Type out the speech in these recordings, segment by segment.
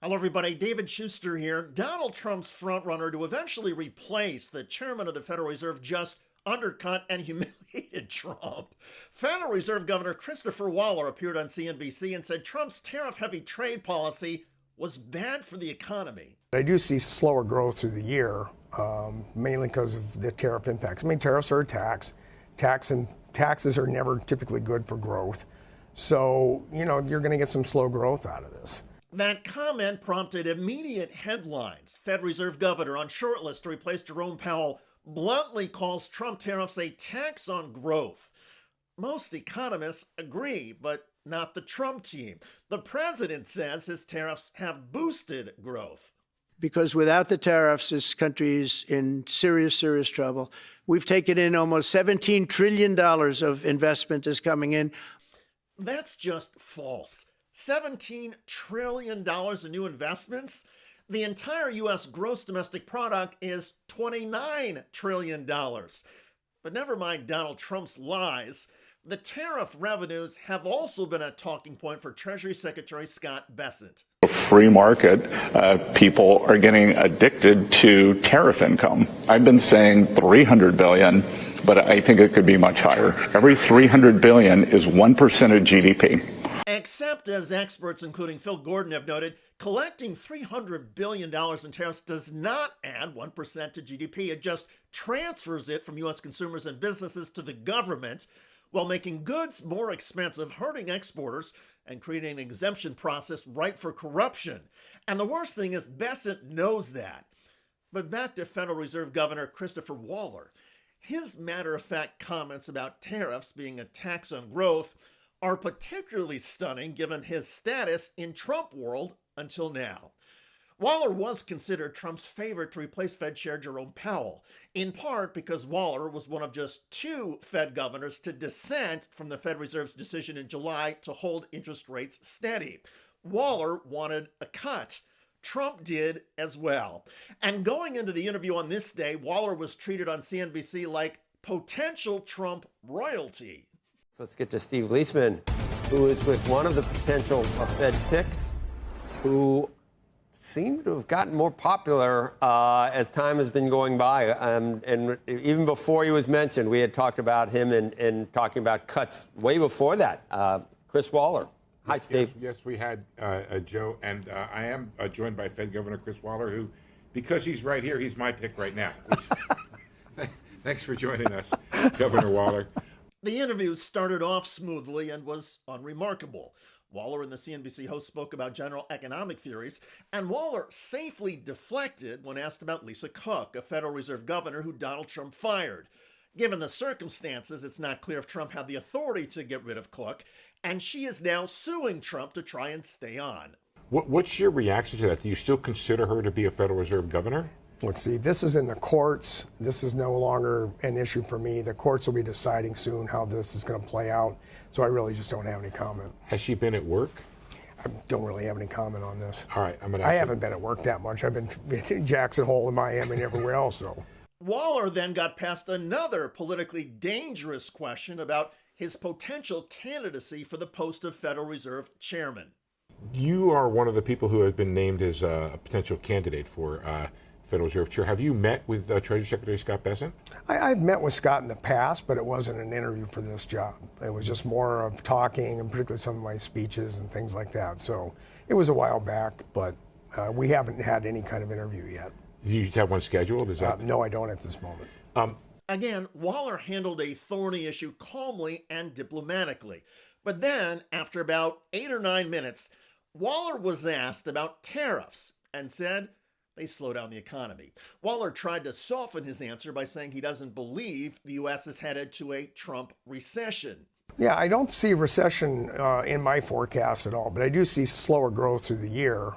Hello, everybody. David Shuster here. Donald Trump's frontrunner to eventually replace the chairman of the Federal Reserve just undercut and humiliated Trump. Federal Reserve Governor Christopher Waller appeared on CNBC and said Trump's tariff-heavy trade policy was bad for the economy. I do see slower growth through the year, mainly because of the tariff impacts. I mean, tariffs are a tax. Taxes are never typically good for growth. So, you're going to get some slow growth out of this. That comment prompted immediate headlines. Fed Reserve Governor on shortlist to replace Jerome Powell bluntly calls Trump tariffs a tax on growth. Most economists agree, but not the Trump team. The president says his tariffs have boosted growth. Because without the tariffs, this country is in serious trouble. We've taken in almost $17 trillion of investment is coming in. That's just false. $17 trillion in new investments? The entire U.S. gross domestic product is $29 trillion. But never mind Donald Trump's lies. The tariff revenues have also been a talking point for Treasury Secretary Scott Bessent. Free market, people are getting addicted to tariff income. I've been saying $300 billion, but I think it could be much higher. Every $300 billion is 1% of GDP. Except, as experts, including Phil Gordon, have noted, collecting $300 billion in tariffs does not add 1% to GDP. It just transfers it from U.S. consumers and businesses to the government while making goods more expensive, hurting exporters, and creating an exemption process ripe for corruption. And the worst thing is Bessent knows that. But back to Federal Reserve Governor Christopher Waller. His matter-of-fact comments about tariffs being a tax on growth are particularly stunning given his status in Trump world until now. Waller was considered Trump's favorite to replace Fed Chair Jerome Powell, in part because Waller was one of just two Fed governors to dissent from the Fed Reserve's decision in July to hold interest rates steady. Waller wanted a cut. Trump did as well. And going into the interview on this day, Waller was treated on CNBC like potential Trump royalty. So let's get to Steve Leisman, who is with one of the potential Fed picks, who seem to have gotten more popular as time has been going by. And even before he was mentioned, we had talked about him and talking about cuts way before that. Chris Waller. Hi, Steve. Yes, we had Joe, and I am joined by Fed Governor Chris Waller, who, because he's right here, he's my pick right now. Thanks for joining us, Governor Waller. The interview started off smoothly and was unremarkable. Waller and the CNBC host spoke about general economic theories, and Waller safely deflected when asked about Lisa Cook, a Federal Reserve governor who Donald Trump fired. Given the circumstances, it's not clear if Trump had the authority to get rid of Cook, and she is now suing Trump to try and stay on. What's your reaction to that? Do you still consider her to be a Federal Reserve governor? Look, Steve, this is in the courts. This is no longer an issue for me. The courts will be deciding soon how this is going to play out, so I really just don't have any comment. Has she been at work? I don't really have any comment on this. All right, I haven't been at work that much. I've been in Jackson Hole in Miami and everywhere else. So Waller then got past another politically dangerous question about his potential candidacy for the post of Federal Reserve chairman. You are one of the people who has been named as a potential candidate for Federal Reserve Chair. Have you met with Treasury Secretary Scott Bessent? I've met with Scott in the past, but it wasn't an interview for this job. It was just more of talking, and particularly some of my speeches and things like that. So it was a while back, but we haven't had any kind of interview yet. Do you have one scheduled? No, I don't at this moment. Again, Waller handled a thorny issue calmly and diplomatically. But then, after about 8 or 9 minutes, Waller was asked about tariffs and said they slow down the economy. Waller tried to soften his answer by saying he doesn't believe the U.S. is headed to a Trump recession. Yeah, I don't see recession in my forecast at all, but I do see slower growth through the year,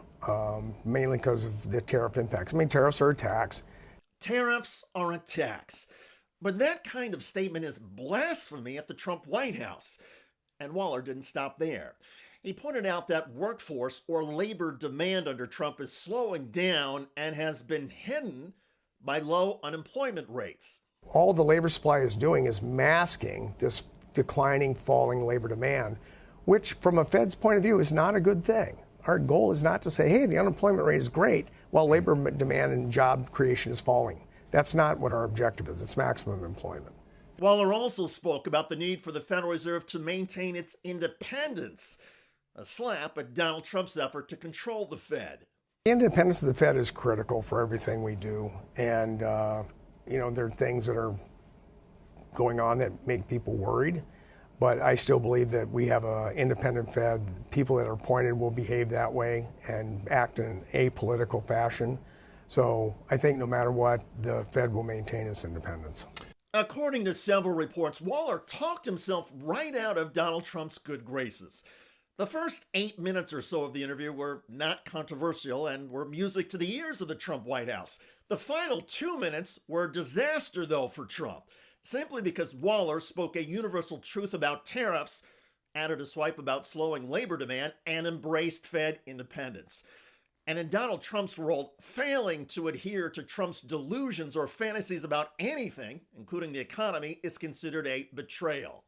mainly because of the tariff impacts. I mean, tariffs are a tax. Tariffs are a tax. But that kind of statement is blasphemy at the Trump White House. And Waller didn't stop there. He pointed out that workforce or labor demand under Trump is slowing down and has been hidden by low unemployment rates. All the labor supply is doing is masking this declining, falling labor demand, which from a Fed's point of view is not a good thing. our goal is not to say, hey, the unemployment rate is great while labor demand and job creation is falling. That's not what our objective is. It's maximum employment. Waller also spoke about the need for the Federal Reserve to maintain its independence, a slap at Donald Trump's effort to control the Fed. The independence of the Fed is critical for everything we do. And, there are things that are going on that make people worried. But I still believe that we have an independent Fed. People that are appointed will behave that way and act in an apolitical fashion. So I think no matter what, the Fed will maintain its independence. According to several reports, Waller talked himself right out of Donald Trump's good graces. The first 8 minutes or so of the interview were not controversial and were music to the ears of the Trump White House. The final 2 minutes were a disaster, though, for Trump, simply because Waller spoke a universal truth about tariffs, added a swipe about slowing labor demand, and embraced Fed independence. And in Donald Trump's world, failing to adhere to Trump's delusions or fantasies about anything, including the economy, is considered a betrayal.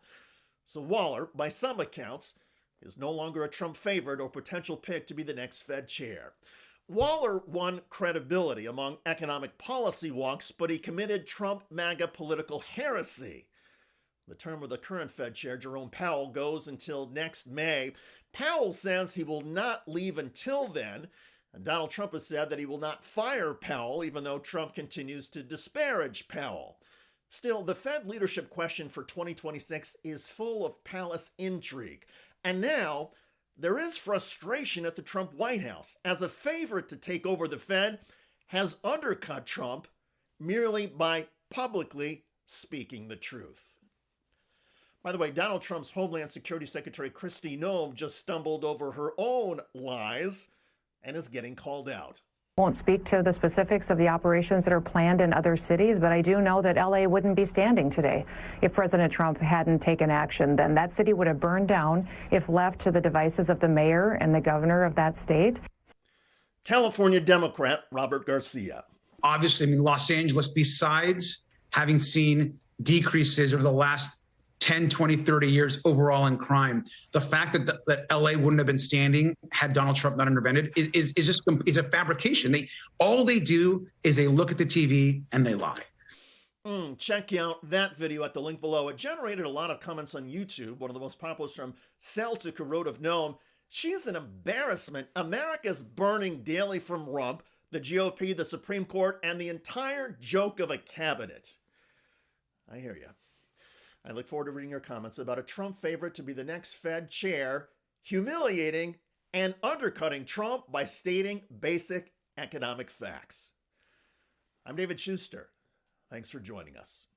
So Waller, by some accounts, is no longer a Trump favorite or potential pick to be the next Fed chair. Waller won credibility among economic policy wonks, but he committed Trump MAGA political heresy. The term of the current Fed chair, Jerome Powell, goes until next May. Powell says he will not leave until then, and Donald Trump has said that he will not fire Powell, even though Trump continues to disparage Powell. Still, the Fed leadership question for 2026 is full of palace intrigue. And now, there is frustration at the Trump White House, as a favorite to take over the Fed has undercut Trump merely by publicly speaking the truth. By the way, Donald Trump's Homeland Security Secretary Noem just stumbled over her own lies and is getting called out. I won't speak to the specifics of the operations that are planned in other cities, but I do know that LA wouldn't be standing today if President Trump hadn't taken action. Then that city would have burned down if left to the devices of the mayor and the governor of that state. California Democrat Robert Garcia. Obviously, Los Angeles, besides having seen decreases over the last 10, 20, 30 years overall in crime, the fact that LA wouldn't have been standing had Donald Trump not intervened is a fabrication. All they do is they look at the TV and they lie. Check out that video at the link below. It generated a lot of comments on YouTube. One of the most popular is from Celtic, who wrote of Noem, "She's an embarrassment. America's burning daily from Rump, the GOP, the Supreme Court, and the entire joke of a cabinet." I hear you. I look forward to reading your comments about a Trump favorite to be the next Fed chair, humiliating and undercutting Trump by stating basic economic facts. I'm David Shuster. Thanks for joining us.